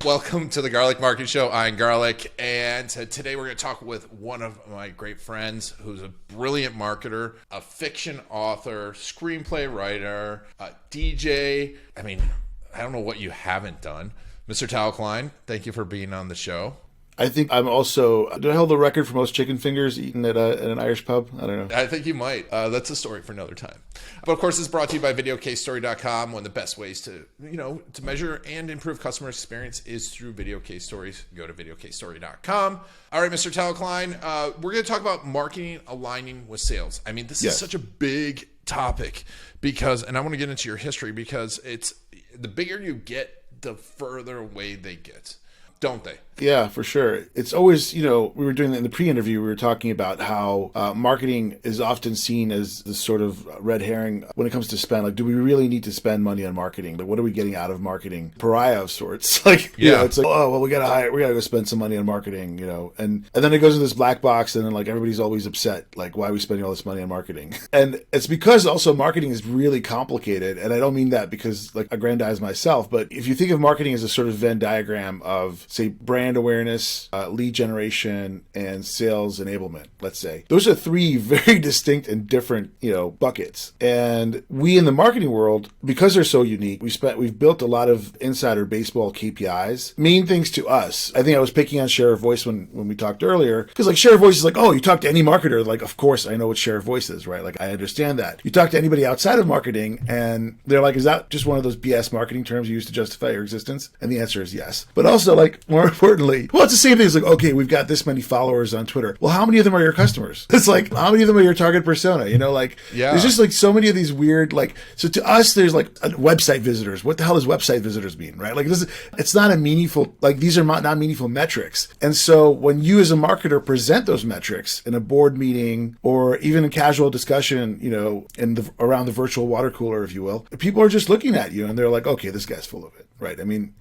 Welcome to the Garlic Marketing Show. I'm Garlic, and today we're going to talk with one of my great friends who's a brilliant marketer, a fiction author, screenplay writer, a DJ. I mean, I don't know what you haven't done. Mr. Tal Klein, thank you for being on the show. I think I'm also, do I hold the record for most chicken fingers eaten at an Irish pub? I don't know. I think you might. That's a story for another time. But of course, it's brought to you by videocasestory.com. One of the best ways to measure and improve customer experience is through video case stories. Go to videocasestory.com. All right, Mr. Tal Klein, we're going to talk about marketing aligning with sales. I mean, this is such a big topic because, and I want to get into your history because it's the bigger you get, the further away they get. Don't they? Yeah, for sure. It's always, we were doing in the pre-interview, we were talking about how marketing is often seen as this sort of red herring when it comes to spend. Like, do we really need to spend money on marketing? Like, what are we getting out of marketing? Pariah of sorts. Like, it's like, oh, well, we got to go spend some money on marketing, and then it goes in this black box and then like everybody's always upset. Like, why are we spending all this money on marketing? And it's because also marketing is really complicated. And I don't mean that because like aggrandize myself, but if you think of marketing as a sort of Venn diagram of, say, brand awareness, lead generation, and sales enablement, let's say. Those are three very distinct and different, buckets. And we in the marketing world, because they're so unique, we've built a lot of insider baseball KPIs, mean things to us. I think I was picking on share of voice when we talked earlier, because like share of voice is like, oh, you talk to any marketer, like, of course I know what share of voice is, right? Like, I understand that. You talk to anybody outside of marketing and they're like, is that just one of those BS marketing terms you use to justify your existence? And the answer is yes. But also, like, more importantly, well, it's the same thing. It's like, okay, we've got this many followers on Twitter. Well, how many of them are your customers? It's like, how many of them are your target persona? There's just like so many of these weird, like, so to us, there's like website visitors. What the hell does website visitors mean, right? Like, it's not a meaningful, like, these are not meaningful metrics. And so when you as a marketer present those metrics in a board meeting or even a casual discussion, around the virtual water cooler, if you will, people are just looking at you and they're like, okay, this guy's full of it, right? I mean,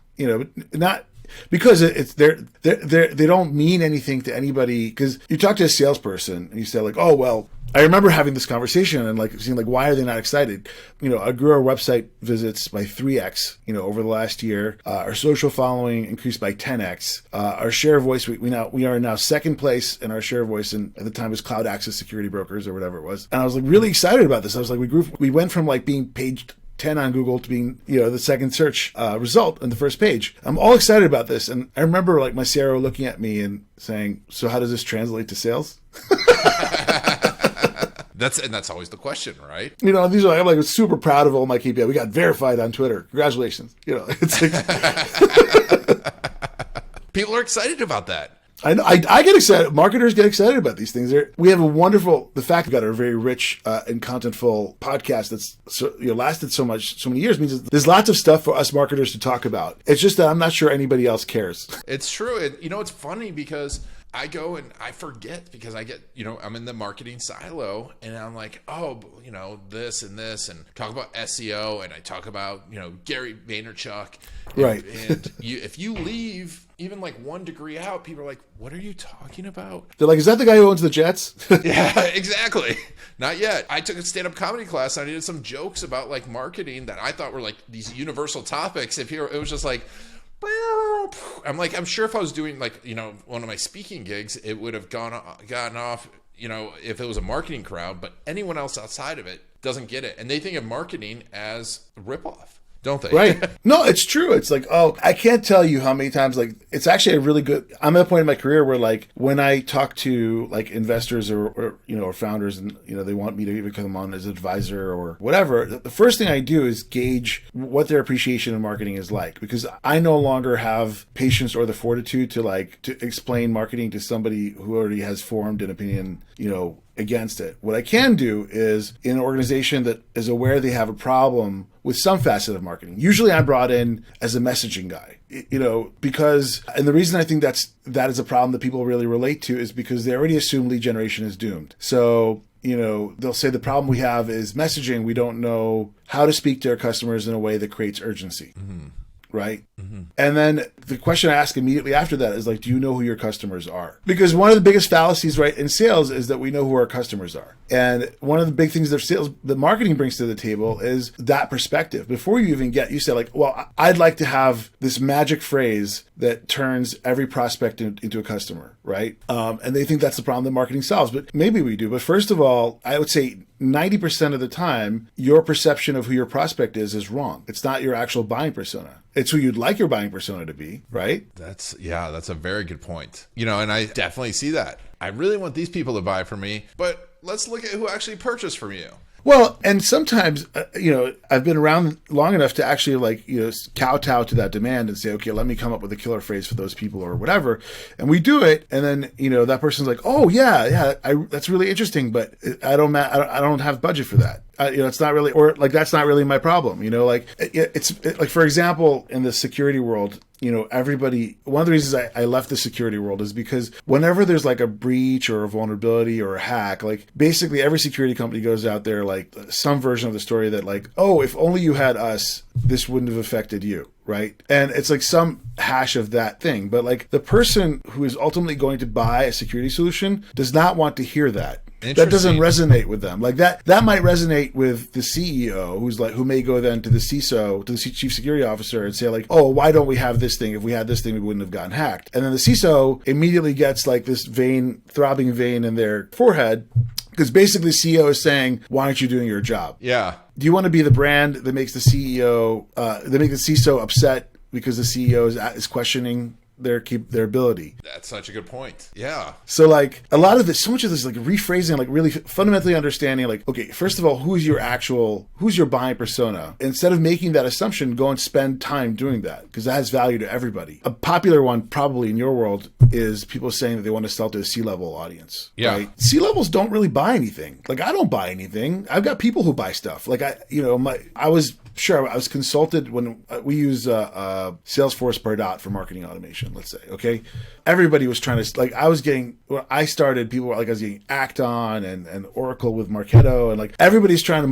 not because they don't mean anything to anybody. Because you talk to a salesperson and you say like, oh, well, I remember having this conversation and like seeing like, why are they not excited? I grew our website visits by 3x, over the last year. Our social following increased by 10x. Our share of voice, we are now second place in our share of voice, and at the time it was Cloud Access Security Brokers or whatever it was. And I was like really excited about this. I was like, we went from like being paged 10 on Google to being, the second search result on the first page. I'm all excited about this. And I remember like my CRO looking at me and saying, so how does this translate to sales? That's always the question, right? These are, I'm like super proud of all my KPIs. We got verified on Twitter. Congratulations. It's like people are excited about that. I know. I get excited. Marketers get excited about these things. We have the fact we've got a very rich and contentful podcast that's lasted so many years means there's lots of stuff for us marketers to talk about. It's just that I'm not sure anybody else cares. It's true. It's funny because I go and I forget because I get, I'm in the marketing silo and I'm like, oh, this and this and talk about SEO and I talk about, Gary Vaynerchuk. Right. And if you leave even like 1 degree out, people are like, what are you talking about? They're like, is that the guy who owns the Jets? Yeah, exactly. Not yet. I took a stand-up comedy class and I did some jokes about like marketing that I thought were like these universal topics. It was just like, I'm like, I'm sure if I was doing like, one of my speaking gigs, it would have gotten off, if it was a marketing crowd, but anyone else outside of it doesn't get it. And they think of marketing as a ripoff, don't they? Right. No, it's true. It's like, oh, I can't tell you how many times, like, it's actually a really good, I'm at a point in my career where like, when I talk to like investors or founders and, they want me to even come on as an advisor or whatever, the first thing I do is gauge what their appreciation of marketing is like, because I no longer have patience or the fortitude to explain marketing to somebody who already has formed an opinion, against it. What I can do is in an organization that is aware they have a problem with some facet of marketing. Usually I'm brought in as a messaging guy, because, and the reason I think that is a problem that people really relate to is because they already assume lead generation is doomed. So, they'll say the problem we have is messaging. We don't know how to speak to our customers in a way that creates urgency. Mm-hmm. right? And then the question I ask immediately after that is like, do you know who your customers are? Because one of the biggest fallacies, right, in sales is that we know who our customers are. And one of the big things that marketing brings to the table is that perspective. Before you even you say like, well, I'd like to have this magic phrase that turns every prospect into a customer, right? And they think that's the problem that marketing solves, but maybe we do. But first of all, I would say 90% of the time, your perception of who your prospect is wrong. It's not your actual buying persona. It's who you'd like your buying persona to be, right? That's a very good point. And I definitely see that. I really want these people to buy from me, but let's look at who actually purchased from you. Well, and sometimes, I've been around long enough to actually kowtow to that demand and say, okay, let me come up with a killer phrase for those people or whatever. And we do it. And then, that person's like, oh yeah, that's really interesting, but I don't have budget for that. It's not really, or like, that's not really my problem. It's like, for example, in the security world, everybody, one of the reasons I left the security world is because whenever there's like a breach or a vulnerability or a hack, like basically every security company goes out there, like some version of the story that like, oh, if only you had us, this wouldn't have affected you. Right. And it's like some hash of that thing. But like the person who is ultimately going to buy a security solution does not want to hear that. That doesn't resonate with them. Like that might resonate with the CEO who may go then to the CISO, to the chief security officer and say like, oh, why don't we have this thing? If we had this thing, we wouldn't have gotten hacked. And then the CISO immediately gets like this throbbing vein in their forehead. Because basically CEO is saying, why aren't you doing your job? Yeah. Do you want to be the brand that makes the CEO, that make the CISO upset because the CEO is questioning their ability? That's such a good point. Yeah. So like a lot of this, so much of this is like rephrasing, like really fundamentally understanding like, okay, first of all, who's your buying persona? Instead of making that assumption, go and spend time doing that because that has value to everybody. A popular one probably in your world is people saying that they want to sell to a C-level audience. Yeah. Right? C-levels don't really buy anything. Like I don't buy anything. I've got people who buy stuff. Like I was consulted when we use Salesforce Pardot for marketing automation, let's say, okay? Everybody was trying to, like, I was getting Acton and Oracle with Marketo, and like everybody's trying to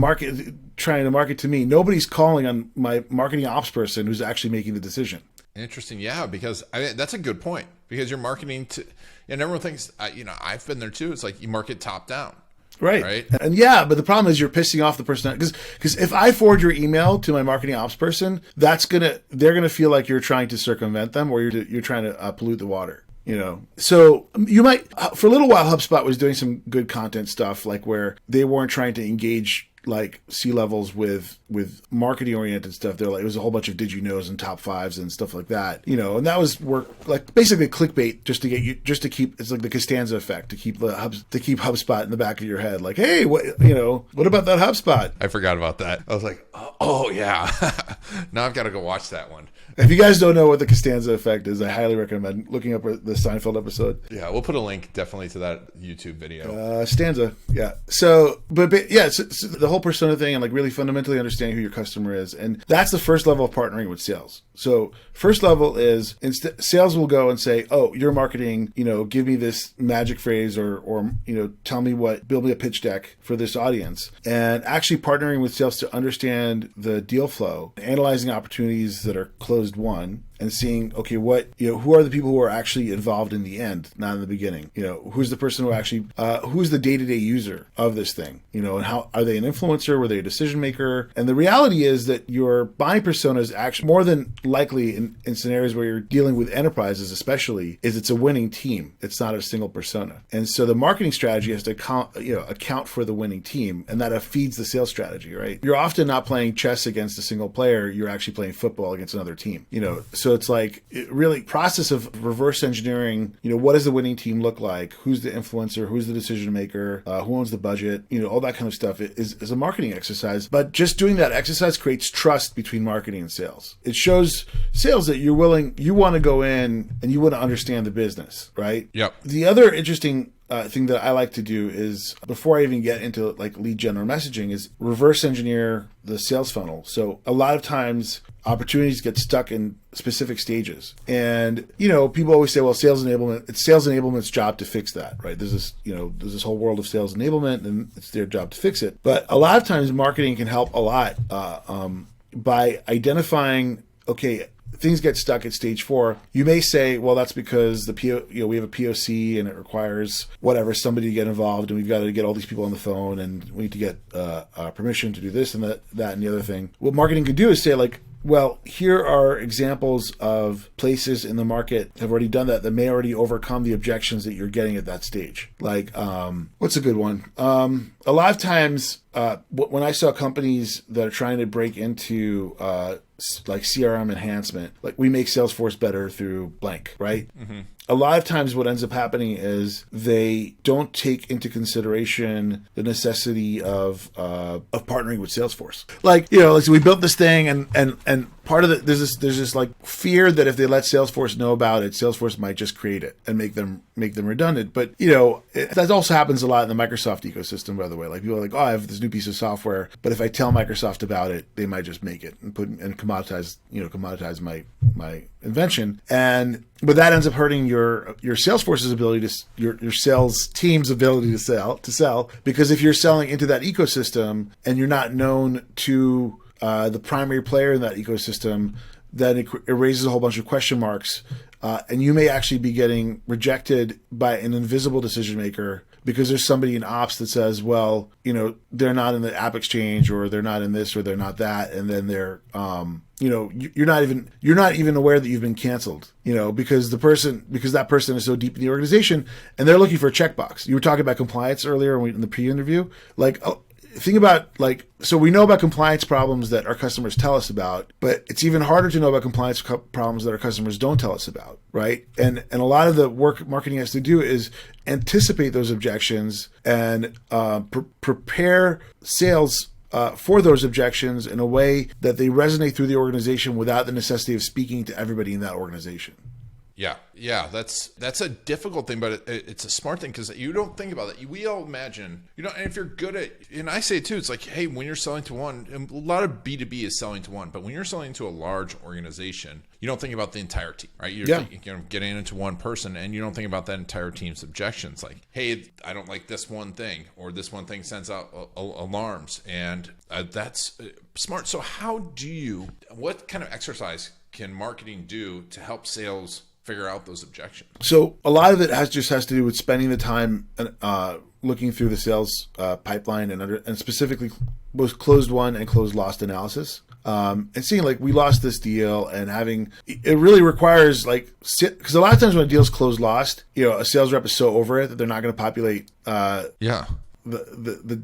market to me. Nobody's calling on my marketing ops person who's actually making the decision. Interesting. Yeah, because that's a good point because you're marketing to, and everyone thinks, I've been there too. It's like you market top down. Right. And yeah, but the problem is you're pissing off the person because if I forward your email to my marketing ops person, they're gonna feel like you're trying to circumvent them or you're trying to pollute the water. So you might, for a little while, HubSpot was doing some good content stuff, like where they weren't trying to engage like C-levels with marketing oriented stuff. They're like, it was a whole bunch of did you knows and top fives and stuff like that, and that was work like basically clickbait just to keep, it's like the Costanza effect to keep HubSpot in the back of your head. Like, hey, what about that HubSpot? I forgot about that. I was like, oh yeah. Now I've got to go watch that one. If you guys don't know what the Costanza effect is, I highly recommend looking up the Seinfeld episode. Yeah, we'll put a link definitely to that YouTube video. Stanza, yeah. So, but yeah, so the whole persona thing and like really fundamentally understanding who your customer is, and that's the first level of partnering with sales. So first level is sales will go and say, oh, you're marketing, give me this magic phrase or build me a pitch deck for this audience, and actually partnering with sales to understand the deal flow, analyzing opportunities that are closed won, and seeing, okay, who are the people who are actually involved in the end, not in the beginning? Who's the person who actually, who's the day-to-day user of this thing? And how, are they an influencer? Were they a decision maker? And the reality is that your buying persona is actually more than likely in scenarios where you're dealing with enterprises, especially, is it's a winning team. It's not a single persona. And so the marketing strategy has to account for the winning team, and that feeds the sales strategy, right? You're often not playing chess against a single player. You're actually playing football against another team, So it's like really process of reverse engineering, what does the winning team look like? Who's the influencer? Who's the decision maker? Who owns the budget? All that kind of stuff is a marketing exercise. But just doing that exercise creates trust between marketing and sales. It shows sales that you want to go in and you want to understand the business, right? Yep. The other interesting thing that I like to do is, before I even get into like lead gen or messaging, is reverse engineer the sales funnel. So a lot of times opportunities get stuck in specific stages, and people always say, well, sales enablement, it's sales enablement's job to fix that, right? There's this whole world of sales enablement, and it's their job to fix it. But a lot of times marketing can help a lot by identifying, okay, things get stuck at stage 4, you may say, well, that's because we have a POC and it requires whatever, somebody to get involved, and we've got to get all these people on the phone, and we need to get permission to do this and that and the other thing. What marketing could do is say, like, well, here are examples of places in the market have already done that may already overcome the objections that you're getting at that stage. Like, what's a good one? A lot of times, when I saw companies that are trying to break into like CRM enhancement, like we make Salesforce better through blank, right? Mm-hmm. A lot of times what ends up happening is they don't take into consideration the necessity of partnering with Salesforce. Like, so we built this thing and part of there's this like fear that if they let Salesforce know about it, Salesforce might just create it and make them redundant. But, that also happens a lot in the Microsoft ecosystem, by the way. Like people are like, oh, I have this new piece of software, but if I tell Microsoft about it, they might just make it and commoditize my invention. But that ends up hurting your Salesforce's ability to your sales team's ability to sell, because if you're selling into that ecosystem and you're not known to the primary player in that ecosystem, then it raises a whole bunch of question marks, and you may actually be getting rejected by an invisible decision maker because there's somebody in ops that says, well, they're not in the App Exchange, or they're not in this, or they're not that, and then they're you're not even aware that you've been canceled, because that person is so deep in the organization and they're looking for a checkbox. You were talking about compliance earlier in the pre-interview. Like, think about, so we know about compliance problems that our customers tell us about, but it's even harder to know about compliance problems that our customers don't tell us about, right? And a lot of the work marketing has to do is anticipate those objections and prepare sales for those objections in a way that they resonate through the organization without the necessity of speaking to everybody in that organization. Yeah, that's a difficult thing, but it's a smart thing, because you don't think about it. We all imagine, and if you're good at, and I say it too, it's like, hey, when you're selling to one, and a lot of B2B is selling to one, but when you're selling to a large organization, you don't think about the entire team, right? You're getting into one person, and you don't think about that entire team's objections. Like, hey, I don't like this one thing, or this one thing sends out alarms, and that's smart. So what kind of exercise can marketing do to help sales figure out those objections? So a lot of it has to do with spending the time looking through the sales pipeline and specifically both closed won and closed lost analysis. And seeing, like, we lost this deal, and it really requires, because a lot of times when a deal's closed lost, a sales rep is so over it that they're not going to populate the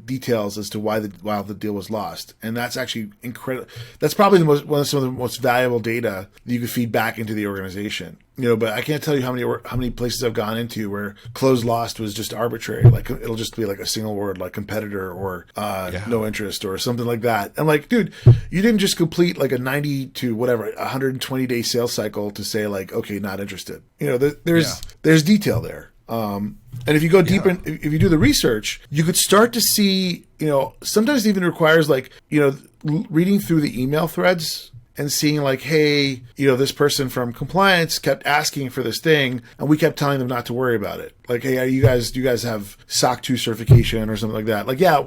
details as to why the deal was lost. And that's actually incredible. That's probably some of the most valuable data that you could feed back into the organization. But I can't tell you how many places I've gone into where closed lost was just arbitrary. Like, it'll just be like a single word, like competitor, or no interest, or something like that. And like, dude, you didn't just complete like a 90 to whatever 120 day sales cycle to say, like, okay, not interested. There's detail there. And if you go deep if you do the research, you could start to see, sometimes it even requires reading through the email threads and seeing, like, hey, this person from compliance kept asking for this thing, and we kept telling them not to worry about it. Like, hey, do you guys have SOC 2 certification or something like that? Like, yeah,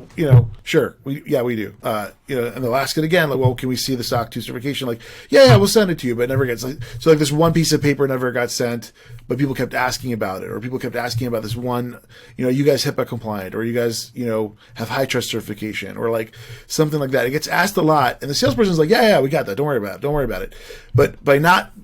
sure. We do. And they'll ask it again. Like, well, can we see the SOC 2 certification? Like, yeah, we'll send it to you, but it never gets, so this one piece of paper never got sent, but people kept asking about it, or people kept asking about this one, you guys HIPAA compliant, or you guys, have high trust certification, or like something like that. It gets asked a lot, and the salesperson's like, yeah, we got that. Don't worry about it. But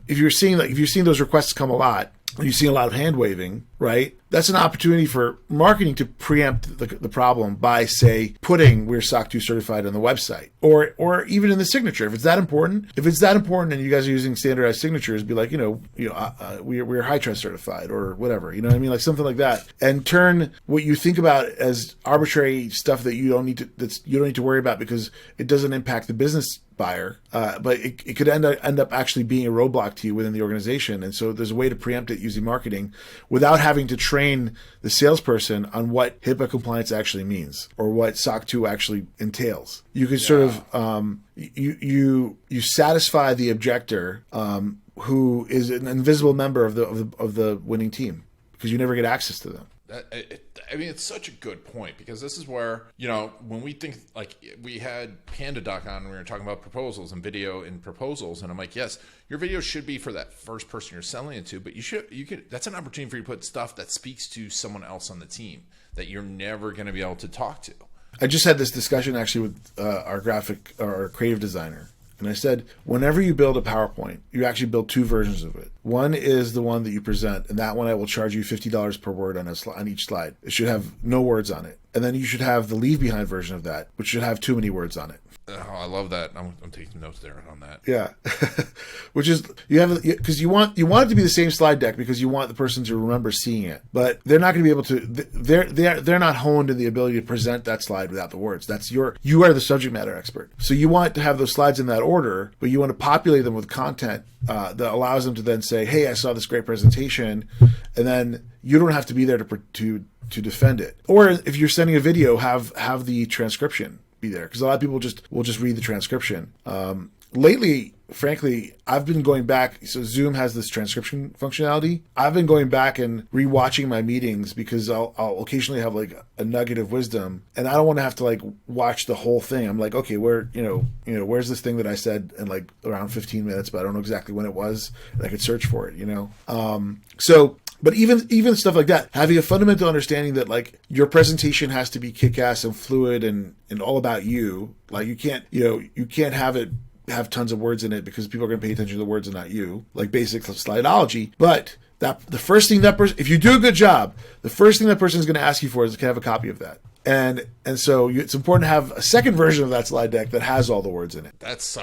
if you're seeing those requests come a lot, and you see a lot of hand waving, right? That's an opportunity for marketing to preempt the problem by, say, putting we're SOC 2 certified on the website, or even in the signature. If it's that important, and you guys are using standardized signatures, be like, we're high trust certified, or whatever. You know what I mean? Like something like that, and turn what you think about as arbitrary stuff that you don't need to worry about because it doesn't impact the business buyer, but it could end up actually being a roadblock to you within the organization. And so there's a way to preempt it using marketing without having to train the salesperson on what HIPAA compliance actually means, or what SOC 2 actually entails. You could sort of you satisfy the objector, who is an invisible member of the winning team, because you never get access to them. I mean, it's such a good point, because this is where, when we think, like, we had PandaDoc on and we were talking about proposals and video in proposals. And I'm like, yes, your video should be for that first person you're selling it to, but that's an opportunity for you to put stuff that speaks to someone else on the team that you're never going to be able to talk to. I just had this discussion actually with our creative designer. And I said, whenever you build a PowerPoint, you actually build two versions of it. One is the one that you present, and that one I will charge you $50 per word on each slide. It should have no words on it. And then you should have the leave behind version of that, which should have too many words on it. Oh, I love that. I'm taking notes there on that. Yeah. Which is, because you want it to be the same slide deck because you want the person to remember seeing it. But they're not going to be able to, they're not honed in the ability to present that slide without the words. You are the subject matter expert. So you want to have those slides in that order, but you want to populate them with content that allows them to then say, hey, I saw this great presentation. And then you don't have to be there to defend it. Or if you're sending a video, have the transcription be there, because a lot of people will just read the transcription. Lately, frankly, I've been going back. So Zoom has this transcription functionality. I've been going back and rewatching my meetings because I'll occasionally have like a nugget of wisdom, and I don't want to have to like watch the whole thing. I'm like, okay, where's this thing that I said in like around 15 minutes, but I don't know exactly when it was, and I could search for it, But even stuff like that, having a fundamental understanding that like your presentation has to be kick-ass and fluid and all about you. Like you can't have tons of words in it because people are going to pay attention to the words and not you. Like basic slideology. But the first thing that person, if you do a good job, the first thing that person is going to ask you for is, can I have a copy of that? And so it's important to have a second version of that slide deck that has all the words in it. That's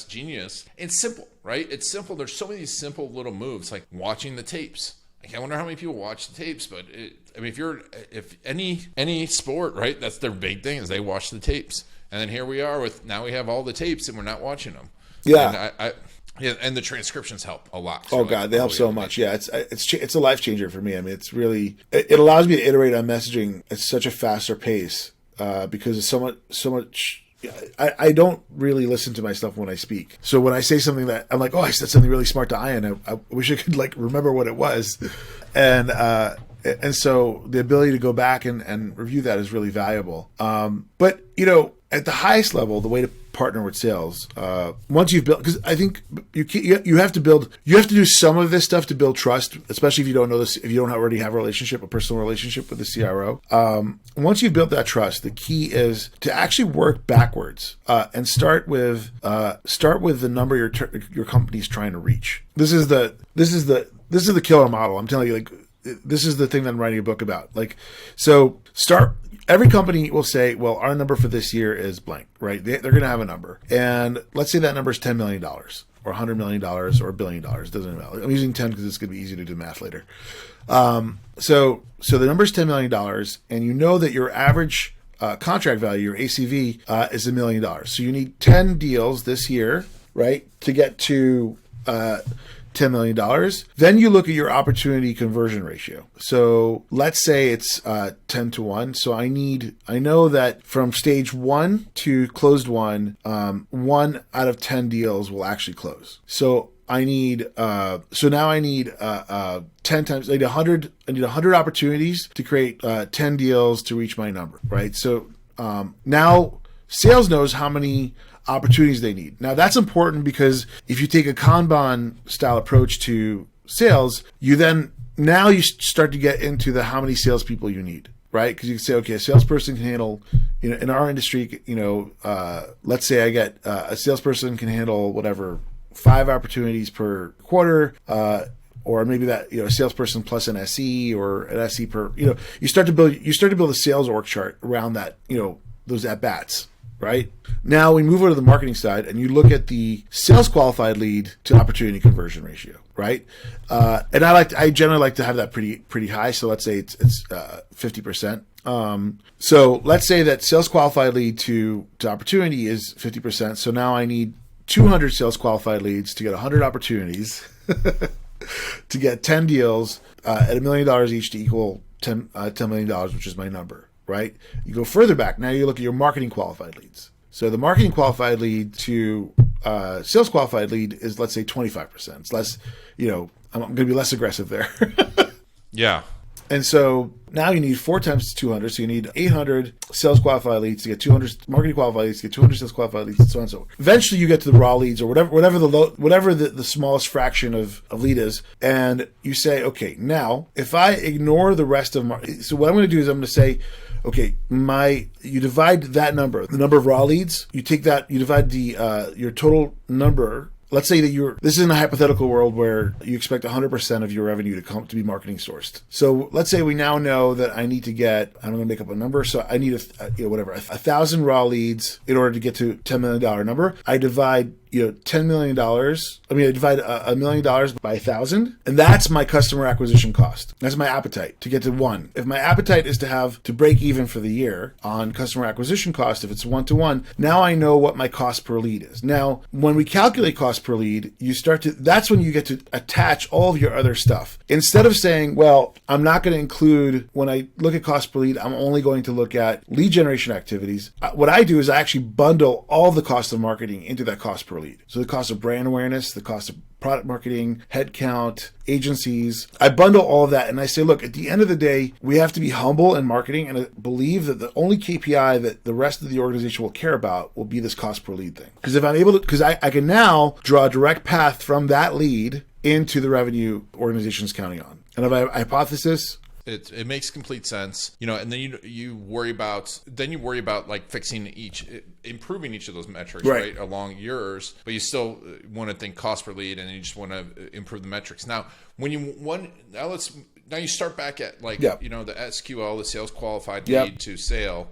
genius. It's simple, right? It's simple. There's so many simple little moves, like watching the tapes. I wonder how many people watch the tapes, but if any sport, right, that's their big thing is they watch the tapes. And then here we are now we have all the tapes and we're not watching them. Yeah. And the transcriptions help a lot. Oh God, they help so much. Yeah, it's a life changer for me. I mean, it's really, it allows me to iterate on messaging at such a faster pace because it's so much. I don't really listen to myself when I speak. So when I say something that I'm like, oh, I said something really smart to Ian, I wish I could like remember what it was. And so the ability to go back and review that is really valuable. But at the highest level, the way to partner with sales, once you've built, because I think you have to do some of this stuff to build trust, especially if you don't know this, if you don't already have a personal relationship with the CRO. Once you've built that trust, the key is to actually work backwards and start with the number your company's trying to reach. This is the killer model. I'm telling you, like, this is the thing that I'm writing a book about. Like, so every company will say, well, our number for this year is blank, right? They're going to have a number. And let's say that number is $10 million or $100 million or $1 billion. Doesn't matter. I'm using 10 because it's going to be easy to do math later. So the number is $10 million, and you know that your average contract value, your ACV, is $1 million. So you need 10 deals this year, right, to get to $10 million. Then you look at your opportunity conversion ratio. So let's say it's 10 to 1. So I know that from stage 1 to closed 1, 1 out of 10 deals will actually close. So I need 10 times, I need 100 opportunities to create 10 deals to reach my number, right? So now sales knows how many opportunities they need. Now that's important because if you take a Kanban style approach to sales, you start to get into the how many salespeople you need, right? Because you can say, okay, a salesperson can handle, in our industry, let's say I get a salesperson can handle whatever 5 opportunities per quarter, or maybe that a salesperson plus an SE or an SE per. You start to build a sales org chart around that. Those at bats. Right now, we move over to the marketing side, and you look at the sales qualified lead to opportunity conversion ratio, right? And I generally like to have that pretty high. So let's say it's 50%. So let's say that sales qualified lead to opportunity is 50%. So now I need 200 sales qualified leads to get 100 opportunities to get 10 deals at $1 million each to equal $10 million, which is my number. Right? You go further back. Now you look at your marketing qualified leads. So the marketing qualified lead to sales qualified lead is, let's say, 25%. It's less, I'm going to be less aggressive there. Yeah. And so now you need 4 times 200. So you need 800 sales qualified leads to get 200 marketing qualified leads to get 200 sales qualified leads, and so on and so forth. Eventually you get to the raw leads or whatever the smallest fraction of lead is. And you say, okay, now if I ignore the rest of so what I'm going to do is I'm going to say, okay, you divide that number, the number of raw leads, you take that, you divide your total number. Let's say that this is in a hypothetical world where you expect 100% of your revenue to be marketing sourced. So let's say we now know that I need to get, I'm going to make up a number. So I need 1,000 raw leads in order to get to $10 million number. I divide $10 million. I divide $1 million by 1,000, and that's my customer acquisition cost. That's my appetite to get to 1. If my appetite is to break even for the year on customer acquisition cost, if it's 1-to-1, now I know what my cost per lead is. Now, when we calculate cost per lead, that's when you get to attach all of your other stuff. Instead of saying, well, I'm not going to include, when I look at cost per lead, I'm only going to look at lead generation activities. What I do is I actually bundle all the cost of marketing into that cost per lead. So the cost of brand awareness, the cost of product marketing, headcount, agencies. I bundle all of that and I say, look, at the end of the day, we have to be humble in marketing and believe that the only KPI that the rest of the organization will care about will be this cost per lead thing. Because if I'm able to, because I can now draw a direct path from that lead into the revenue organization's counting on. And if I have a hypothesis, it makes complete sense, and then you worry about like improving each of those metrics, right, along yours, but you still want to think cost per lead, and you just want to improve the metrics. Now, when you start back at the SQL, the sales qualified lead to sale.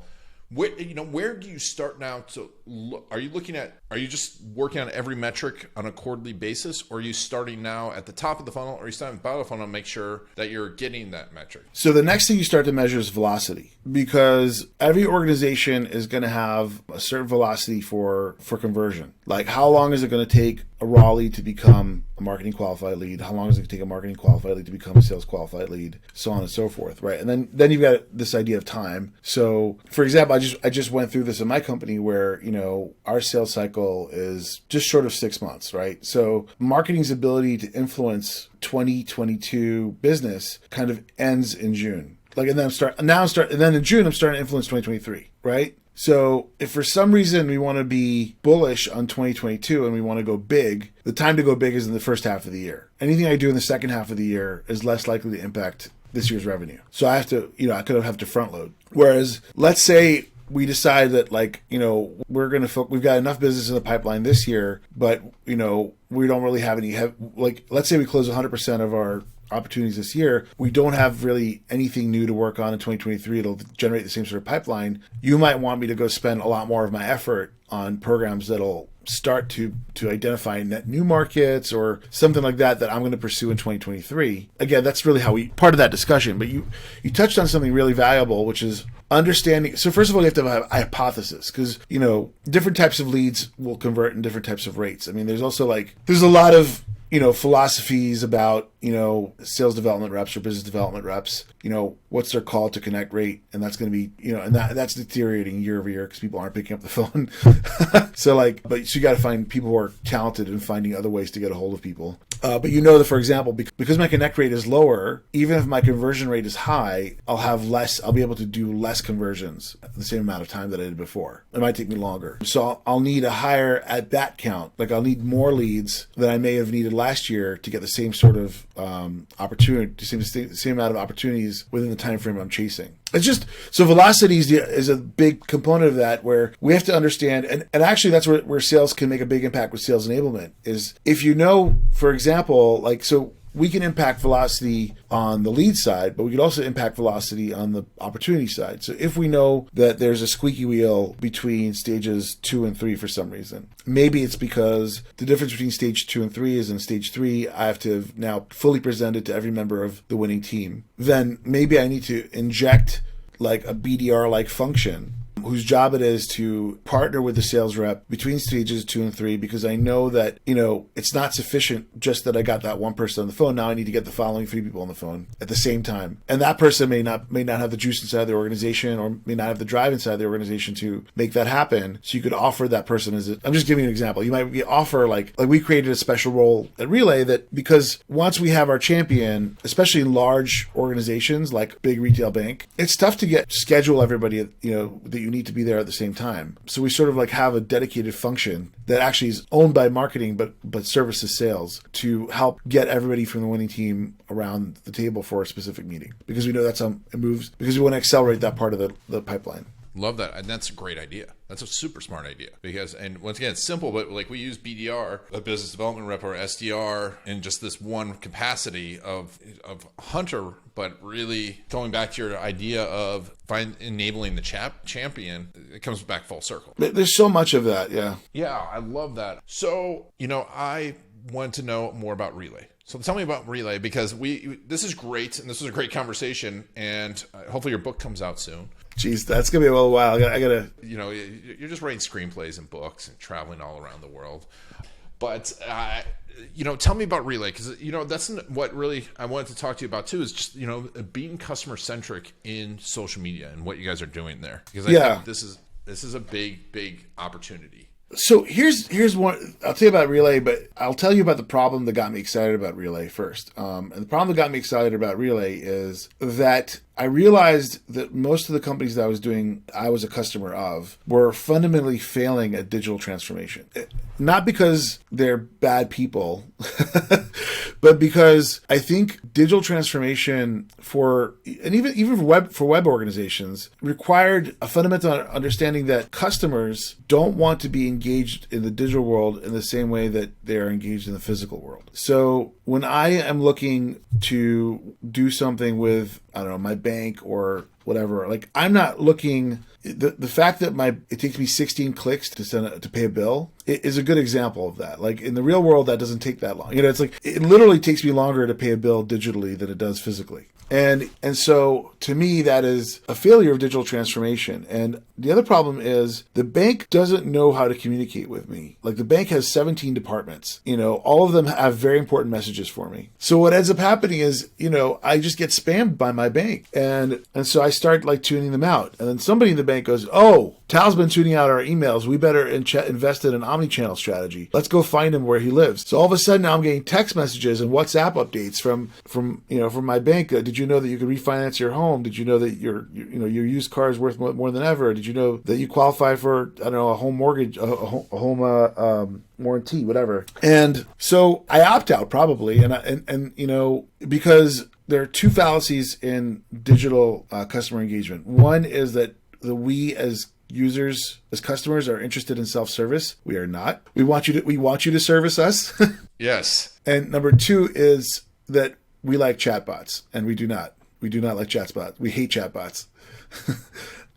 Where do you start now to look? Are you just working on every metric on a quarterly basis, or are you starting now at the top of the funnel, or are you starting at the bottom of the funnel to make sure that you're getting that metric? So the next thing you start to measure is velocity, because every organization is going to have a certain velocity for conversion. Like, how long is it going to take a raw lead to become a marketing qualified lead? How long is it going to take a marketing qualified lead to become a sales qualified lead? So on and so forth, right? And then you've got this idea of time. So, for example, I just went through this in my company where, our sales cycle is just short of 6 months, right? So marketing's ability to influence 2022 business kind of ends in June. And then in June I'm starting to influence 2023, right? So if for some reason we want to be bullish on 2022 and we want to go big, the time to go big is in the first half of the year. Anything I do in the second half of the year is less likely to impact this year's revenue. So I have to, I could have to front load. Whereas let's say we decide that we're going to we've got enough business in the pipeline this year, but we don't really have any, let's say we close 100% of our opportunities this year, we don't have really anything new to work on in 2023. It'll generate the same sort of pipeline. You might want me to go spend a lot more of my effort on programs that'll start to identify net new markets or something like that I'm going to pursue in 2023. Again, that's really part of that discussion. But you touched on something really valuable, which is understanding. So first of all, you have to have a hypothesis, because different types of leads will convert in different types of rates. I mean, there's also there's a lot of philosophies about, sales development reps or business development reps, what's their call to connect rate. And that's going to be, and that's deteriorating year over year because people aren't picking up the phone. So you got to find people who are talented in finding other ways to get a hold of people. But that, for example, because my connect rate is lower, even if my conversion rate is high, I'll be able to do less conversions at the same amount of time that I did before. It might take me longer. So I'll need a higher at bat count. I'll need more leads than I may have needed last year to get the same sort of opportunity, the same amount of opportunities within the time frame I'm chasing. It's just, so velocity is a big component of that, where we have to understand, and actually that's where sales can make a big impact with sales enablement, is if for example, so we can impact velocity on the lead side, but we could also impact velocity on the opportunity side. So if we know that there's a squeaky wheel between stages 2 and 3 for some reason, maybe it's because the difference between stage 2 and 3 is in stage 3, I have to have now fully presented to every member of the winning team. Then maybe I need to inject a BDR-like function whose job it is to partner with the sales rep between stages 2 and 3, because I know that, it's not sufficient just that I got that one person on the phone. Now I need to get the following 3 people on the phone at the same time. And that person may not have the juice inside the organization, or may not have the drive inside the organization to make that happen. So you could offer that person I'm just giving you an example. You might offer like we created a special role at Relay that, because once we have our champion, especially in large organizations like big retail bank, it's tough to schedule everybody, that you need to be there at the same time. So we sort of like have a dedicated function that actually is owned by marketing, but services sales, to help get everybody from the winning team around the table for a specific meeting, because we know that's how it moves, because we want to accelerate that part of the pipeline. Love that. And that's a great idea. That's a super smart idea, and once again, it's simple, but like we use BDR, a business development rep, or SDR, in just this one capacity of hunter, but really going back to your idea of enabling the champion, it comes back full circle. There's so much of that. Yeah. Yeah. I love that. So, I want to know more about Relay. So tell me about Relay, because this is great, and this was a great conversation, and hopefully your book comes out soon. Jeez, that's gonna be a little while. I gotta. You're just writing screenplays and books and traveling all around the world, but tell me about Relay, because that's what really I wanted to talk to you about too. Is just being customer centric in social media and what you guys are doing there, because I think this is a big opportunity. So here's one. I'll tell you about Relay, but I'll tell you about the problem that got me excited about Relay first. And the problem that got me excited about Relay is that I realized that most of the companies that I was a customer of, were fundamentally failing at digital transformation. Not because they're bad people, but because I think digital transformation even for web organizations required a fundamental understanding that customers don't want to be engaged in the digital world in the same way that they are engaged in the physical world. So when I am looking to do something with, I don't know, my bank or whatever, like I'm not looking, the fact that it takes me 16 clicks to pay a bill is a good example of that. Like in the real world, that doesn't take that long. It's like, it literally takes me longer to pay a bill digitally than it does physically. And so to me, that is a failure of digital transformation. And the other problem is the bank doesn't know how to communicate with me. Like the bank has 17 departments, all of them have very important messages for me. So what ends up happening is, I just get spammed by my bank. And so I start like tuning them out. And then somebody in the bank goes, "Oh, Tal's been tuning out our emails. We better invest in an omni-channel strategy. Let's go find him where he lives." So all of a sudden now I'm getting text messages and WhatsApp updates from my bank. Did you know that you could refinance your home? Did you know that your used car is worth more than ever? Did you know that you qualify for, I don't know, a home mortgage, a home warranty, whatever? And so I opt out probably, and because there are two fallacies in digital customer engagement. One is that we as users, as customers, are interested in self-service. We are not. We want you to service us. Yes. And number two is that we like chatbots, and we do not. We do not like chatbots. We hate chatbots.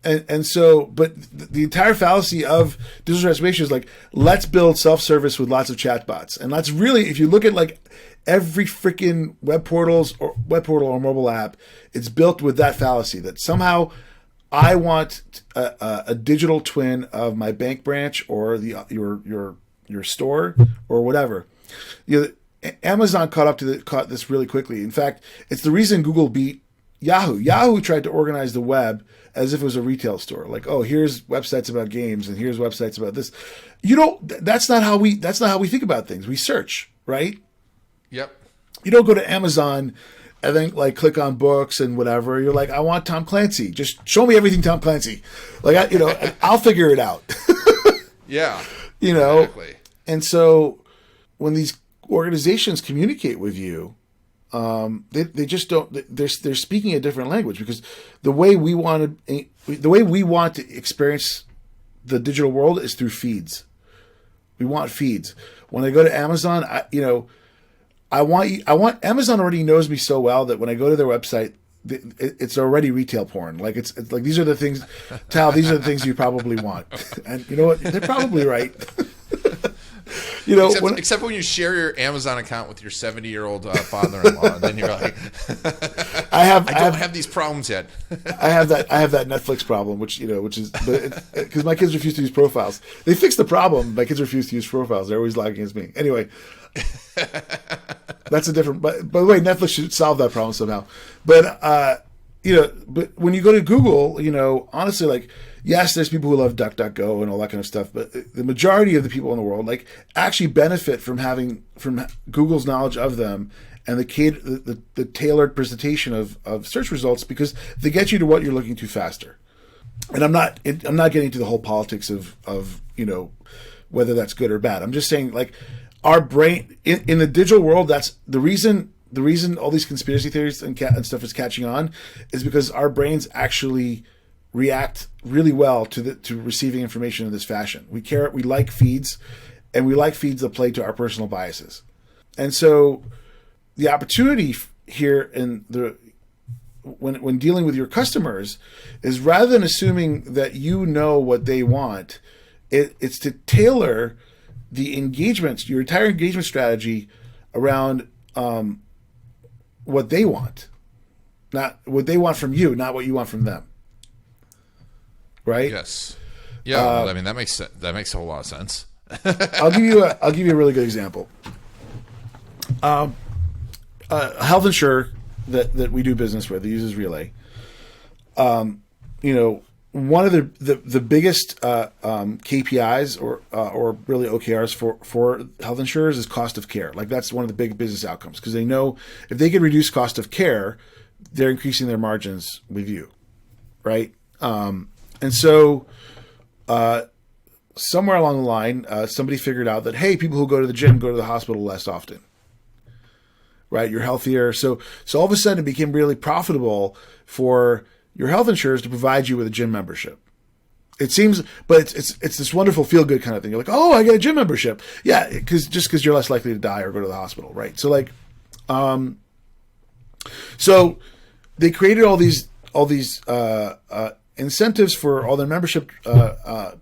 And so, but the entire fallacy of digital transformation is like, let's build self-service with lots of chatbots. And that's really, if you look at like every freaking web portal or mobile app, it's built with that fallacy that somehow I want a digital twin of my bank branch or your store or whatever. Amazon caught this really quickly. In fact, it's the reason Google beat Yahoo. Yahoo tried to organize the web as if it was a retail store. Like, oh, here's websites about games and here's websites about this. That's not how we think about things. We search, right? Yep. You don't go to Amazon and then like click on books and whatever. You're like, I want Tom Clancy. Just show me everything Tom Clancy. Like, I'll figure it out. Yeah. Exactly. And so when these organizations communicate with you, they just don't. They're speaking a different language, because the way we want to experience the digital world is through feeds. We want feeds. When I go to Amazon, I want Amazon already knows me so well that when I go to their website, it's already retail porn. Like it's like, these are the things, Tal, these are the things you probably want. And you know what? They're probably right. You know, except when you share your Amazon account with your 70-year-old father-in-law, and then you're like, I don't have these problems yet. I have that Netflix problem, which is because my kids refuse to use profiles. They fixed the problem. My kids refuse to use profiles. They're always lagging against me. Anyway, that's a different. But by the way, Netflix should solve that problem somehow. But but when you go to Google, honestly, like, yes, there's people who love DuckDuckGo and all that kind of stuff, but the majority of the people in the world actually benefit from Google's knowledge of them and the tailored presentation of search results, because they get you to what you're looking to faster. And I'm not getting to the whole politics of whether that's good or bad. I'm just saying, like, our brain in the digital world, that's the reason all these conspiracy theories and stuff is catching on is because our brains actually react really well to receiving information in this fashion. We like feeds, and we like feeds that play to our personal biases. And so the opportunity here when dealing with your customers is, rather than assuming that you know what they want, it's to tailor the engagement, your entire engagement strategy around what they want, not what they want from you, not what you want from them. Right? Yes. Yeah. I mean, that makes a whole lot of sense. I'll give you a really good example. A health insurer that we do business with, that uses Relay. One of the biggest KPIs or really OKRs for health insurers is cost of care. Like, that's one of the big business outcomes, because they know if they can reduce cost of care, they're increasing their margins with you, right? And so somewhere along the line, somebody figured out that, hey, people who go to the gym go to the hospital less often, right? You're healthier. So all of a sudden it became really profitable for your health insurers to provide you with a gym membership. It seems, but it's this wonderful feel-good kind of thing. You're like, oh, I get a gym membership. Yeah, because you're less likely to die or go to the hospital, right? So so they created all these incentives for all their membership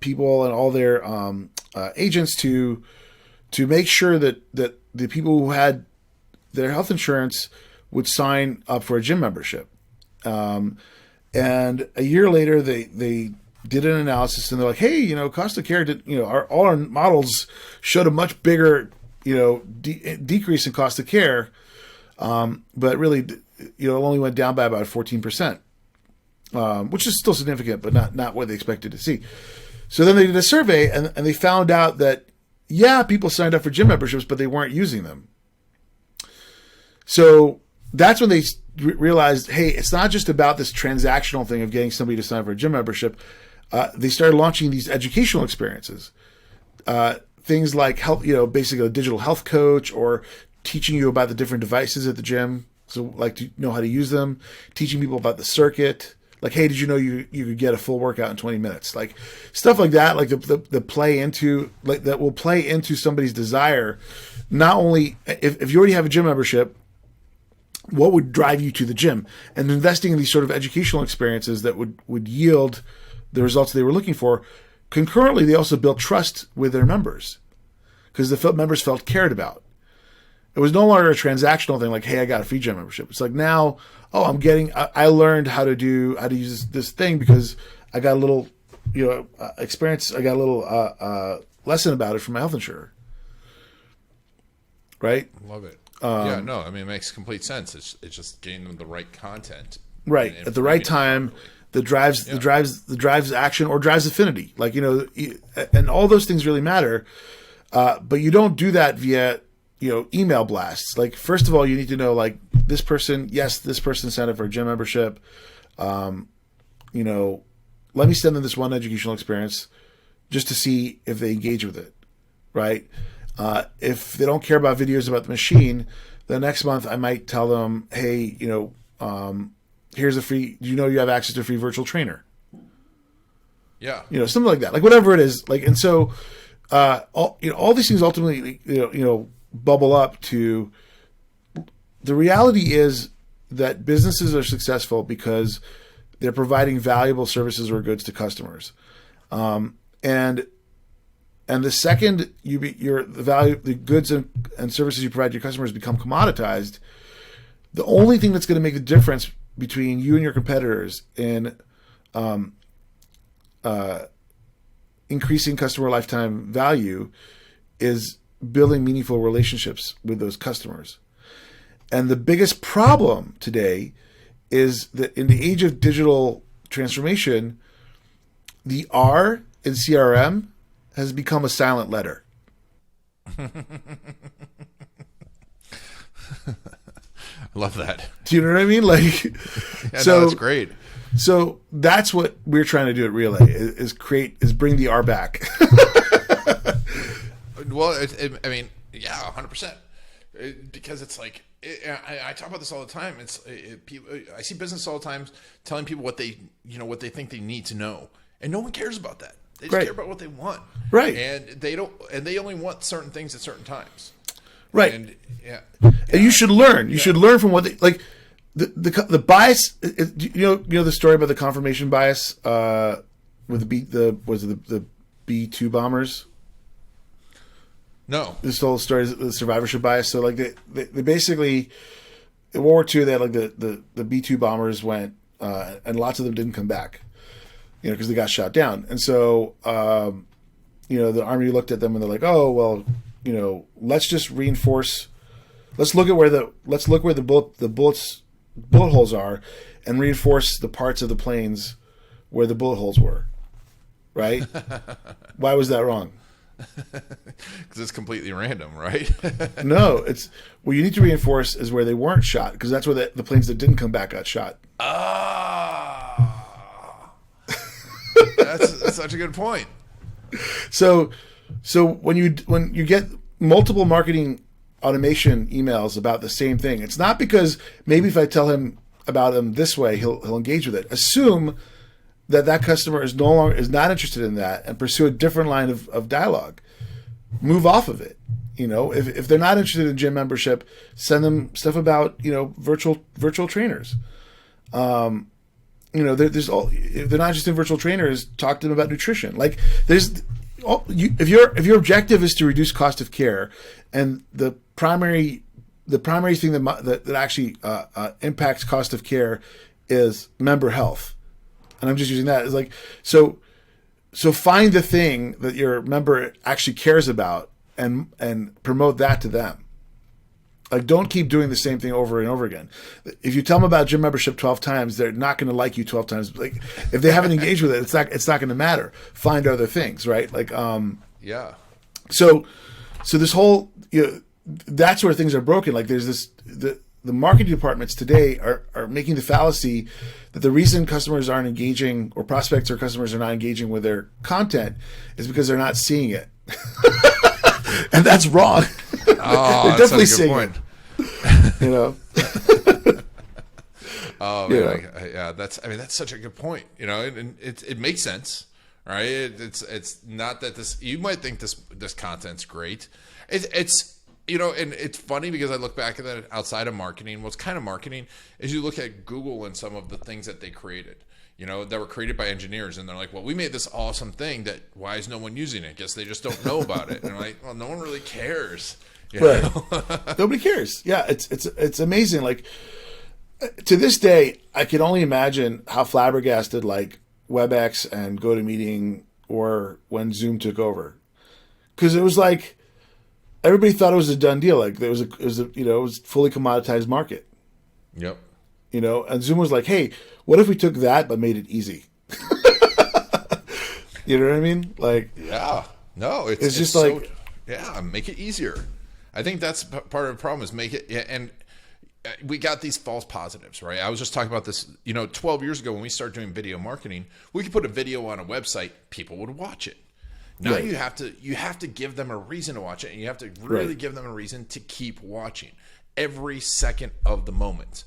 people and all their agents to make sure that the people who had their health insurance would sign up for a gym membership. And a year later, they did an analysis, and they're like, hey, cost of care all our models showed a much bigger decrease in cost of care, but really it only went down by about 14%. Which is still significant, but not what they expected to see. So then they did a survey, and they found out that, yeah, people signed up for gym memberships, but they weren't using them. So that's when they realized, hey, it's not just about this transactional thing of getting somebody to sign up for a gym membership. They started launching these educational experiences. Things like basically a digital health coach, or teaching you about the different devices at the gym, so like to know how to use them, teaching people about the circuit. Like, hey, did you know you could get a full workout in 20 minutes? Like, stuff like that, like the play into, like, that will play into somebody's desire. Not only if you already have a gym membership, what would drive you to the gym? And investing in these sort of educational experiences that would yield the results they were looking for. Concurrently, they also built trust with their members, because the members felt cared about. It was no longer a transactional thing like, hey, I got a free gym membership. It's like, now, oh, I learned how to use this thing because I got a little, experience. I got a little lesson about it from my health insurer. Right? Love it. Yeah, no, I mean, it makes complete sense. It's just getting them the right content. Right. At the right time, that drives action or drives affinity. Like, and all those things really matter. But you don't do that via email blasts. Like, first of all, you need to know, like, this person signed up for a gym membership. Let me send them this one educational experience just to see if they engage with it, right? If they don't care about videos about the machine, the next month I might tell them, hey, here's a free, you have access to a free virtual trainer. Yeah. Something like that, like whatever it is. Like, and so, all these things ultimately, bubble up to the reality is that businesses are successful because they're providing valuable services or goods to customers. And And the second the goods and services you provide to your customers become commoditized, the only thing that's going to make the difference between you and your competitors in increasing customer lifetime value is building meaningful relationships with those customers. And the biggest problem today is that in the age of digital transformation, the R in CRM has become a silent letter. I love that. Do you know what I mean? Like, yeah, so no, that's great. So that's what we're trying to do at Relay is bring the R back. Well, I mean, yeah, 100%. Because it's like, I talk about this all the time. I see business all the time telling people what they think they need to know, and no one cares about that. They just care about what they want, right? And they only want certain things at certain times, right? And and you should learn. You should learn from what they like. The bias. You know the story about the confirmation bias with the B-2 bombers. No, this whole story is the survivorship bias. So like they basically in World War II they had like the B-2 bombers went and lots of them didn't come back, because they got shot down. And so the Army looked at them and they're like, oh well, let's just reinforce. Let's look where the bullet holes are, and reinforce the parts of the planes where the bullet holes were. Right? Why was that wrong? Because it's completely random, right? No, it's you need to reinforce is where they weren't shot, because that's where the planes that didn't come back got shot. That's such a good point. So when you get multiple marketing automation emails about the same thing, it's not because maybe if I tell him about them this way, he'll engage with it. Assume that customer is not interested in that and pursue a different line of dialogue. Move off of it. If they're not interested in gym membership, send them stuff about virtual trainers. There's all, if they're not interested in virtual trainers, talk to them about nutrition. Like if your objective is to reduce cost of care, and the primary thing that actually impacts cost of care is member health. And I'm just using that as like, so find the thing that your member actually cares about and promote that to them. Like, don't keep doing the same thing over and over again. If you tell them about gym membership 12 times, they're not going to like you 12 times. Like, if they haven't engaged with it, it's not going to matter. Find other things, right? Like, yeah. So this whole, that's where things are broken. Like, there's the marketing departments today are making the fallacy that the reason customers aren't engaging, or prospects or customers are not engaging with their content, is because they're not seeing it. And that's wrong. Oh, they're definitely seeing point. It. Oh man, yeah. That's such a good point. And it makes sense, right? It's not that you might think this content's great. It's and it's funny because I look back at that outside of marketing. What's kind of marketing is you look at Google and some of the things that they created, that were created by engineers. And they're like, well, we made this awesome thing why is no one using it? I guess they just don't know about it. And I'm like, well, no one really cares. Right. Nobody cares. Yeah. It's amazing. Like, to this day, I can only imagine how flabbergasted like WebEx and GoToMeeting were when Zoom took over. 'Cause it was like, everybody thought it was a done deal. Like, it was fully commoditized market. Yep. And Zoom was like, hey, what if we took that but made it easy? You know what I mean? Like, yeah. No, it's just like, make it easier. I think that's part of the problem is make it, and we got these false positives, right? I was just talking about this, 12 years ago when we started doing video marketing, we could put a video on a website, people would watch it. Now right. you have to give them a reason to watch it, and you have to really give them a reason to keep watching every second of the moment.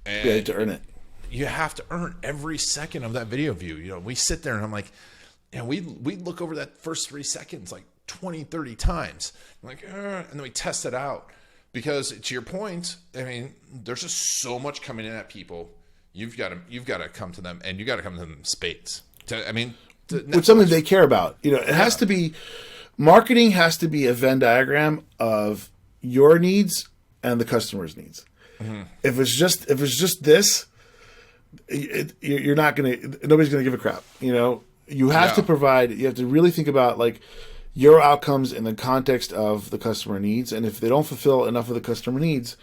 And you have to earn it. You have to earn every second of that video view. We sit there and I'm like, we look over that first 3 seconds like 20, 30 times. I'm like, and then we test it out, because to your point, there's just so much coming in at people. You've got to come to them, and you got to come to them in spades. With something they care about. It has to be. Marketing has to be a Venn diagram of your needs and the customer's needs. If it's just this, you're not nobody's gonna give a crap. You have to provide. You have to really think about like your outcomes in the context of the customer needs, and if they don't fulfill enough of the customer needs,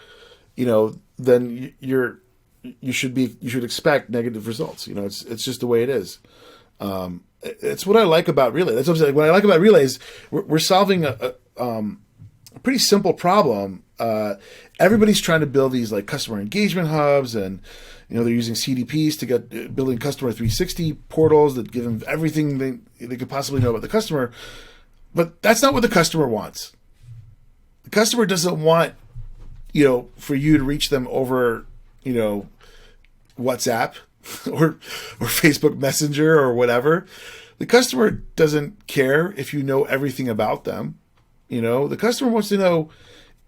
then you should expect negative results. It's just the way it is. It's what I like about Relay. That's what I'm saying. What I like about Relay is we're solving a pretty simple problem. Everybody's trying to build these like customer engagement hubs, and they're using CDPs to get building customer 360 portals that give them everything they could possibly know about the customer. But that's not what the customer wants. The customer doesn't want for you to reach them over WhatsApp or Facebook Messenger or whatever. The customer doesn't care if you know everything about them. The customer wants to know,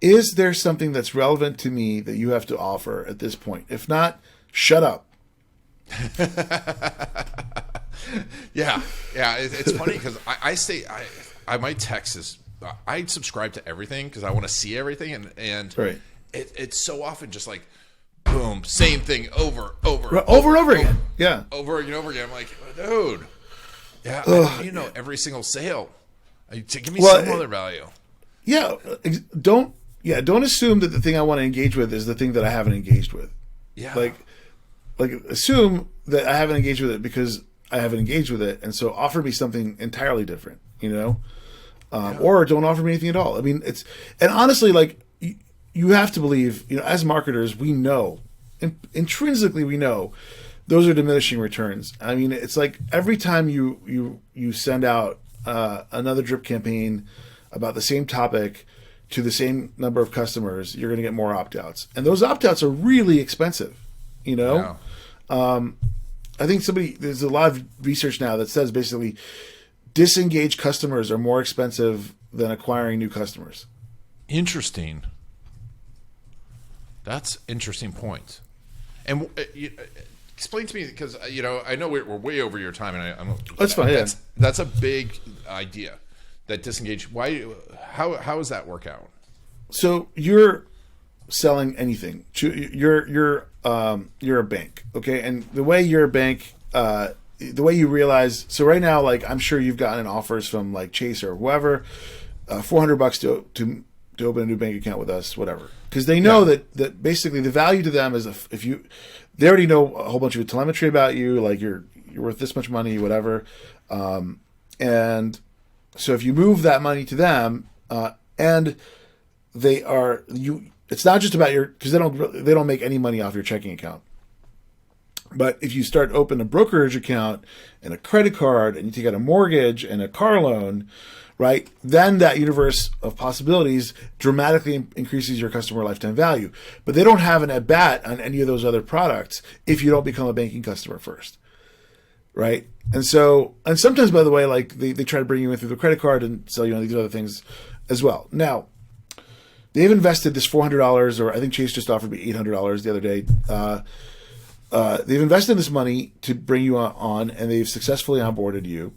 is there something that's relevant to me that you have to offer at this point? If not, shut up. Yeah. It's funny because I my text is I subscribe to everything because I want to see everything, and right. It's so often just like boom, same thing over again. Yeah, over and over again. I'm like, dude, yeah, every single sale. Give me some other value. Yeah, don't assume that the thing I want to engage with is the thing that I haven't engaged with. Yeah, like assume that I haven't engaged with it because I haven't engaged with it, and so offer me something entirely different. Or don't offer me anything at all. I mean, and honestly, like you have to believe, as marketers, we know, intrinsically we know, those are diminishing returns. I mean, it's like every time you send out another drip campaign about the same topic to the same number of customers, you're going to get more opt-outs, and those opt-outs are really expensive. Yeah. I think there's a lot of research now that says basically disengaged customers are more expensive than acquiring new customers. Interesting. That's interesting point. And explain to me, because I know we're way over your time, and that's fine. Yeah. That's a big idea. That disengage. Why? How does that work out? So you're selling anything. You're a bank, okay? And the way you're a bank, the way you realize. So right now, like I'm sure you've gotten offers from like Chase or whoever, $400 to open a new bank account with us, whatever, because they know that basically the value to them is they already know a whole bunch of telemetry about you, like you're worth this much money, whatever, and so if you move that money to them, and it's not just about because they don't make any money off your checking account. But if you start open a brokerage account and a credit card and you take out a mortgage and a car loan, right, then that universe of possibilities dramatically increases your customer lifetime value. But they don't have an at-bat on any of those other products if you don't become a banking customer first, right? And sometimes, by the way, like they try to bring you in through the credit card and sell you on these other things as well. Now, they've invested this $400, or I think Chase just offered me $800 the other day. They've invested this money to bring you on, and they've successfully onboarded you.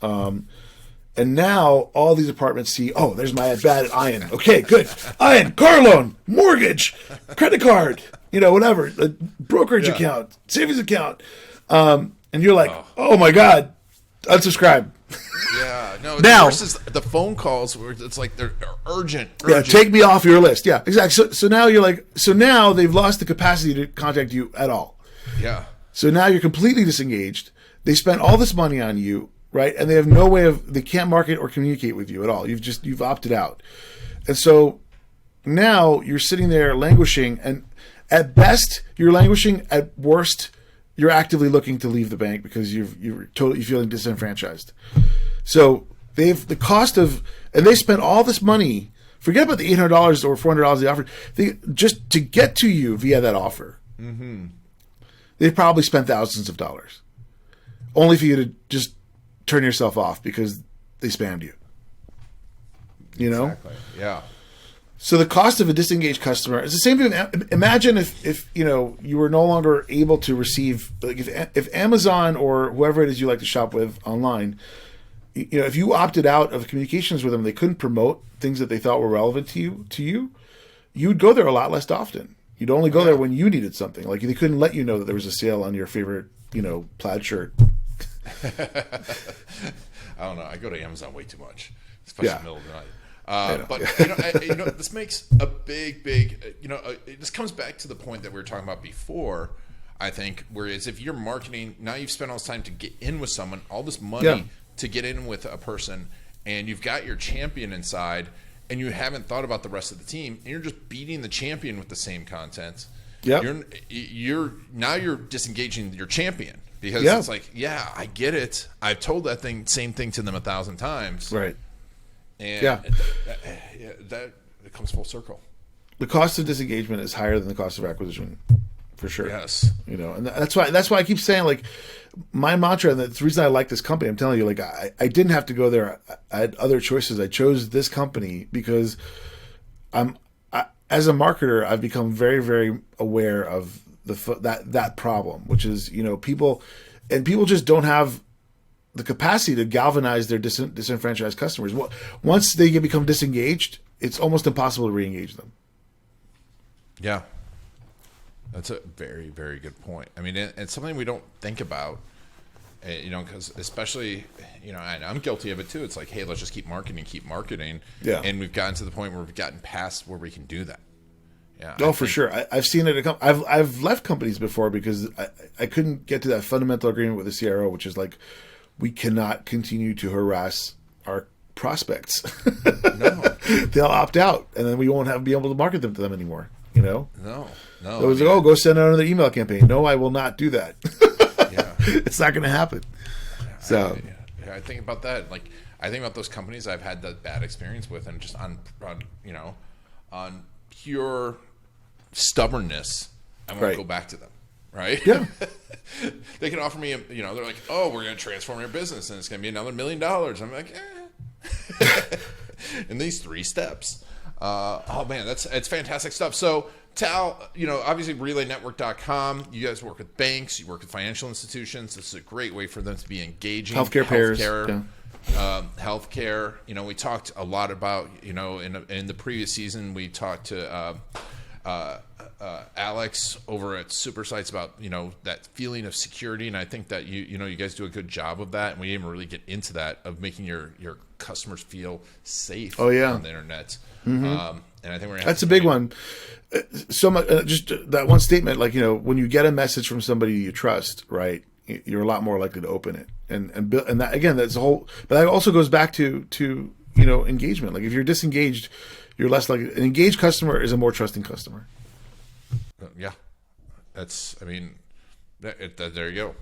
And now all these apartments see, oh, there's my at-bat at Ian. Okay, good. Ian, car loan, mortgage, credit card, whatever, a brokerage account, savings account. And you're like, oh my God, unsubscribe. Yeah, no. Now, versus the phone calls where it's like they're urgent. Yeah, take me off your list. Yeah, exactly. So now you're like, now they've lost the capacity to contact you at all. Yeah. So now you're completely disengaged. They spent all this money on you, right? And they have no way they can't market or communicate with you at all. You've opted out. And so now you're sitting there languishing, and at best you're languishing. At worst, you're actively looking to leave the bank because you're totally feeling disenfranchised. So and they spent all this money. Forget about the $800 or $400 they offered. Just to get to you via that offer. Mm-hmm. They probably spent thousands of dollars, only for you to just turn yourself off because they spammed you. Exactly. Yeah. So the cost of a disengaged customer is the same thing. Imagine if you were no longer able to receive, like if Amazon or whoever it is you like to shop with online if you opted out of communications with them, they couldn't promote things that they thought were relevant to you, you'd go there a lot less often. You'd only go there when you needed something. Like they couldn't let you know that there was a sale on your favorite, plaid shirt. I don't know. I go to Amazon way too much, especially in the middle of the night. But this makes a big. This comes back to the point that we were talking about before. I think, whereas if you're marketing, now you've spent all this time to get in with someone, all this money to get in with a person, and you've got your champion inside, and you haven't thought about the rest of the team, and you're just beating the champion with the same content. Yeah, you're disengaging your champion. Because it's like, I get it. I've told that same thing to them 1,000 times. Right. And that it comes full circle. The cost of disengagement is higher than the cost of acquisition, for sure. Yes. And that's why I keep saying, like, my mantra, and the reason I like this company, I'm telling you, like, I didn't have to go there. I had other choices. I chose this company because as a marketer, I've become very, very aware of that problem, which is, people just don't have the capacity to galvanize their disenfranchised customers. Once they become disengaged, it's almost impossible to re-engage them. Yeah, that's a very, very good point. I mean, it's something we don't think about, because especially, and I'm guilty of it too. It's like, hey, let's just keep marketing. Yeah. And we've gotten to the point where we've gotten past where we can do that. Yeah, for sure. I've seen it. I've left companies before because I couldn't get to that fundamental agreement with the CRO, which is like, we cannot continue to harass our prospects. No, they'll opt out, and then we won't be able to market them to them anymore. No. It was like, go send out another email campaign. No, I will not do that. It's not going to happen. So I think about that. Like, I think about those companies I've had that bad experience with, and just on pure stubbornness, I won't go back to them, right? Yeah. They can offer me, they're like, oh, we're going to transform your business, and it's going to be another $1 million. I'm like, in these 3 steps. Oh man, it's fantastic stuff. So Tal, obviously RelayNetwork.com. You guys work with banks, you work with financial institutions. This is a great way for them to be engaging. Healthcare payers. Healthcare. We talked a lot about, in the previous season, we talked to Alex over at Super Sites about, that feeling of security. And I think that you guys do a good job of that. And we didn't really get into that, of making your customers feel safe on the internet. Mm-hmm. And I think that's a big one. So much, just that one statement, like, when you get a message from somebody you trust, right, you're a lot more likely to open it. And that, again, that's a whole, but that also goes back to engagement. Like, if you're disengaged, you're less likely. An engaged customer is a more trusting customer. Yeah, there you go.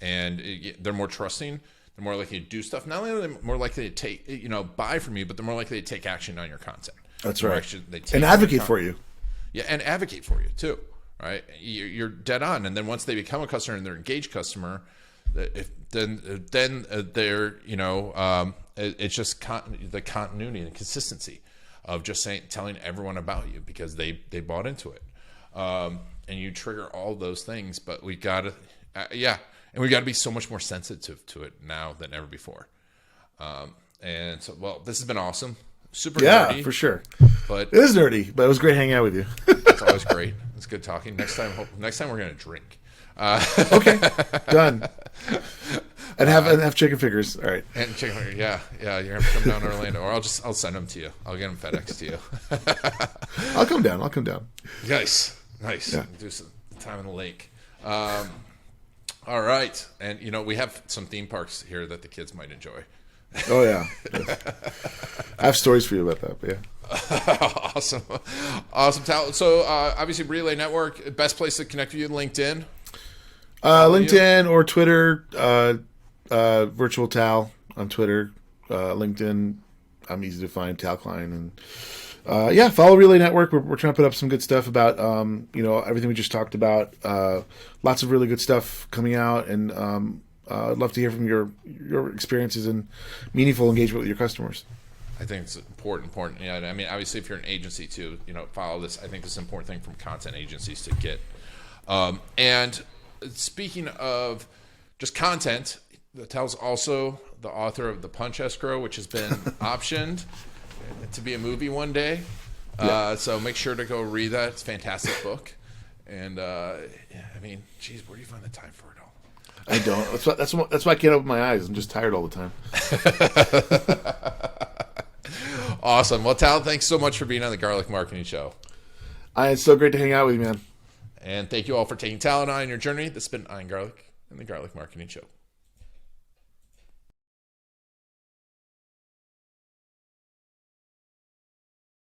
And they're more trusting. They're more likely to do stuff. Not only are they more likely to take, buy from you, but they're more likely to take action on your content. That's right. And advocate for you. Yeah, and advocate for you too. Right? You're dead on. And then once they become a customer and they're an engaged customer, then they're, it's just the continuity and consistency of just telling everyone about you because they bought into it. And you trigger all those things, but we got to, and we got to be so much more sensitive to it now than ever before. And so, this has been awesome. Super nerdy. Yeah, for sure. But it is nerdy, but it was great hanging out with you. It's always great. It's good talking. Next time we're going to drink. Okay, done. And have chicken fingers. All right. And chicken fingers. Yeah. You're gonna come down to Orlando, or I'll send them to you. I'll get them FedEx to you. I'll come down. Nice. Yeah. Do some time in the lake. All right, and we have some theme parks here that the kids might enjoy. Oh yeah. I have stories for you about that. But yeah. Awesome, Tal. So obviously Relay Network, best place to connect with you, LinkedIn. LinkedIn or Twitter. Virtual Tal on Twitter. LinkedIn, I'm easy to find. Tal Klein, and follow Relay Network. We're trying to put up some good stuff about everything we just talked about. Lots of really good stuff coming out, and I'd love to hear from your experiences and meaningful engagement with your customers. I think it's important. Yeah, I mean, obviously, if you're an agency too, follow this. I think this is an important thing from content agencies to get. And speaking of just content, Tal's also the author of The Punch Escrow, which has been optioned to be a movie one day. So make sure to go read that. It's a fantastic book. And I mean, geez, where do you find the time for it all? I don't. That's why I can't open my eyes. I'm just tired all the time. Awesome. Well, Tal, thanks so much for being on the Garlic Marketing Show. It's so great to hang out with you, man. And thank you all for taking Tal and I on your journey. This has been Iron Garlic and the Garlic Marketing Show.